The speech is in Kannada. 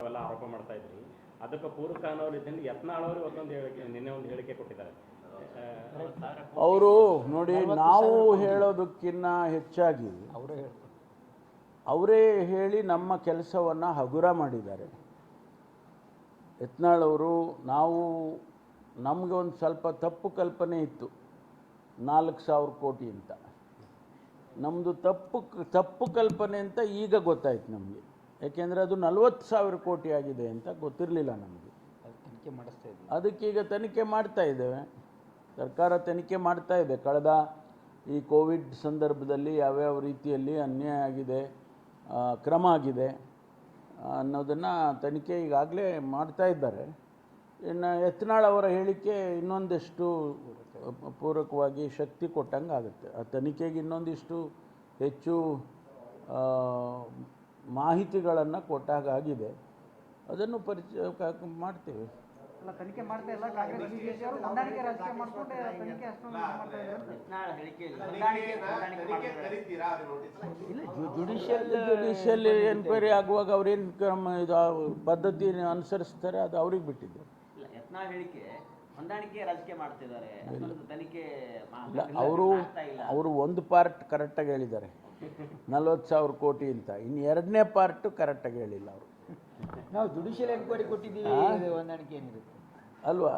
ಅವೆಲ್ಲ ಆರೋಪ ಮಾಡ್ತಾ ಇದ್ರಿ. ಅದಕ್ಕೆ ಪೂರಕ ಅನ್ನೋ ರೀತಿಯಲ್ಲಿ ಯತ್ನಾಳ್ ಅವರು ನಿನ್ನೆ ಒಂದು ಹೇಳಿಕೆ ಕೊಟ್ಟಿದ್ದಾರೆ. ಅವರು ನೋಡಿ, ನಾವು ಹೇಳೋದಕ್ಕಿಂತ ಹೆಚ್ಚಾಗಿ ಅವರೇ ಹೇಳಿ ನಮ್ಮ ಕೆಲಸವನ್ನು ಹಗುರ ಮಾಡಿದ್ದಾರೆ. ಯತ್ನಾಳ್ ಅವರು, ನಮಗೆ ಒಂದು ಸ್ವಲ್ಪ ತಪ್ಪು ಕಲ್ಪನೆ ಇತ್ತು 4,000 ಕೋಟಿ ಅಂತ. ನಮ್ಮದು ತಪ್ಪು ಕಲ್ಪನೆ ಅಂತ ಈಗ ಗೊತ್ತಾಯ್ತು ನಮಗೆ. ಯಾಕೆಂದರೆ ಅದು 40,000 ಕೋಟಿ ಆಗಿದೆ ಅಂತ ಗೊತ್ತಿರಲಿಲ್ಲ ನಮಗೆ. ಅದಕ್ಕೀಗ ತನಿಖೆ ಮಾಡ್ತಾ ಇದ್ದೇವೆ. ಸರ್ಕಾರ ತನಿಖೆ ಮಾಡ್ತಾ ಇದೆ. ಕಳೆದ ಈ ಕೋವಿಡ್ ಸಂದರ್ಭದಲ್ಲಿ ಯಾವ್ಯಾವ ರೀತಿಯಲ್ಲಿ ಅನ್ಯಾಯ ಆಗಿದೆ, ಕ್ರಮ ಆಗಿದೆ ಅನ್ನೋದನ್ನು ತನಿಖೆ ಈಗಾಗಲೇ ಮಾಡ್ತಾ ಇದ್ದಾರೆ. ಇನ್ನು ಯತ್ನಾಳ್ ಅವರ ಹೇಳಿಕೆ ಇನ್ನೊಂದಷ್ಟು ಪೂರಕವಾಗಿ ಶಕ್ತಿ ಕೊಟ್ಟಂಗೆ ಆಗುತ್ತೆ. ಆ ತನಿಖೆಗೆ ಇನ್ನೊಂದಿಷ್ಟು ಹೆಚ್ಚು ಮಾಹಿತಿಗಳನ್ನು ಕೊಟ್ಟಾಗಿದೆ. ಅದನ್ನು ಮಾಡ್ತೇವೆ. ತನಿಖೆ ಮಾಡ್ತಾ ಇಲ್ಲ ಕಾಂಗ್ರೆಸ್ ಬಿಜೆಪಿ ಅವರು ಹೊಂದಾಣಿಕೆ ರಾಜಕೀಯ ಮಾಡಿಕೊಂಡು ತನಿಖೆ ಅಷ್ಟೊಂದು ಮಾಡ್ತಾ ಇದ್ದಾರೆ. ಜುಡಿಷಿಯಲ್ ಎನ್ಕ್ವೈರಿ ಆಗುವಾಗ ಅವ್ರೇನು ಪದ್ಧತಿ ಅನುಸರಿಸ್ತಾರೆ ಅದು ಅವ್ರಿಗೆ ಬಿಟ್ಟಿದ್ದು. ಅವರು ಒಂದು ಪಾರ್ಟ್ ಕರೆಕ್ಟಾಗಿ ಹೇಳಿದ್ದಾರೆ, 40,000 ಕೋಟಿ ಅಂತ. ಇನ್ನು ಎರಡನೇ ಪಾರ್ಟು ಕರೆಕ್ಟಾಗಿ ಹೇಳಿಲ್ಲ ಅವರು. ನಾವು ಜುಡಿಷಿಯಲ್ ಎನ್ಕ್ವೈರಿ ಕೊಟ್ಟಿದ್ದೀವಿ, ಹೊಂದಾಣಿಕೆ ಏನಿರುತ್ತೆ ಅಲ್ವಾ?